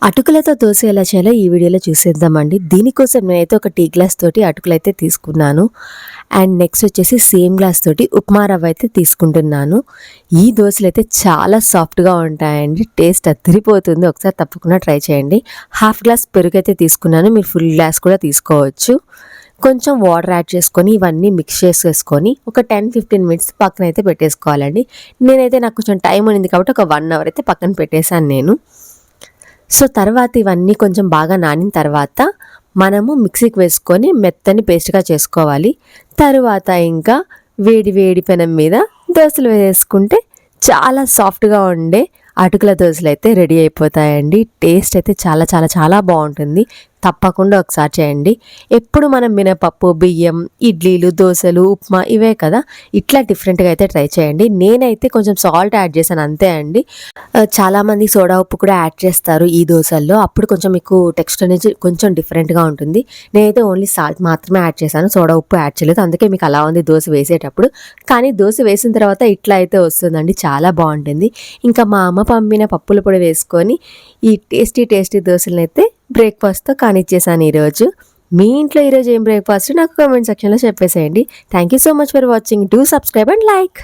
అటుకులతో దోస ఎలా చేయాలో ఈ వీడియోలో చూసేద్దామండి. దీనికోసం నేనైతే ఒక టీ గ్లాస్ తోటి అటుకులైతే తీసుకున్నాను. అండ్ నెక్స్ట్ వచ్చేసి సేమ్ గ్లాస్ తోటి ఉప్మా రవ్వ అయితే తీసుకుంటున్నాను. ఈ దోసలైతే చాలా సాఫ్ట్గా ఉంటాయండి. టేస్ట్ అదిరిపోతుంది. ఒకసారి తప్పకుండా ట్రై చేయండి. హాఫ్ గ్లాస్ పెరుగు అయితే తీసుకున్నాను. మీరు ఫుల్ గ్లాస్ కూడా తీసుకోవచ్చు. కొంచెం వాటర్ యాడ్ చేసుకొని ఇవన్నీ మిక్స్ చేసేసుకొని ఒక 10-15 మినిట్స్ పక్కన అయితే పెట్టేసుకోవాలండి. నేనైతే నాకు కొంచెం టైం ఉన్నింది కాబట్టి ఒక 1 అవర్ అయితే పక్కన పెట్టేశాను నేను. సో తర్వాత ఇవన్నీ కొంచెం బాగా నానిన తర్వాత మనము మిక్సీకి వేసుకొని మెత్తని పేస్ట్గా చేసుకోవాలి. తరువాత ఇంకా వేడి వేడి పెనం మీద దోసలు వేసుకుంటే చాలా సాఫ్ట్గా ఉండే అటుకుల దోసలు అయితే రెడీ అయిపోతాయండి. టేస్ట్ అయితే చాలా చాలా చాలా బాగుంటుంది. తప్పకుండా ఒకసారి చేయండి. ఎప్పుడు మనం మినపప్పు, బియ్యం, ఇడ్లీలు, దోశలు, ఉప్మా ఇవే కదా, ఇట్లా డిఫరెంట్గా అయితే ట్రై చేయండి. నేనైతే కొంచెం సాల్ట్ యాడ్ చేశాను అంతే అండి. చాలామంది సోడా ఉప్పు కూడా యాడ్ చేస్తారు ఈ దోశల్లో. అప్పుడు కొంచెం మీకు టెక్స్చర్ అనేది కొంచెం డిఫరెంట్గా ఉంటుంది. నేనైతే ఓన్లీ సాల్ట్ మాత్రమే యాడ్ చేశాను, సోడా ఉప్పు యాడ్ చేయలేదు. అందుకే మీకు అలా ఉంది దోశ వేసేటప్పుడు. కానీ దోశ వేసిన తర్వాత ఇట్లా అయితే వస్తుందండి, చాలా బాగుంటుంది. ఇంకా మా అమ్మ పంపిన పప్పుల పొడి వేసుకొని ఈ టేస్టీ టేస్టీ దోశలను అయితే బ్రేక్ఫాస్ట్తో కానిచ్చేసాను ఈరోజు. మీ ఇంట్లో ఈరోజు ఏం బ్రేక్ఫాస్ట్ నాకు కామెంట్ సెక్షన్లో చెప్పేసేయండి. Thank you so much for watching. Do subscribe and like.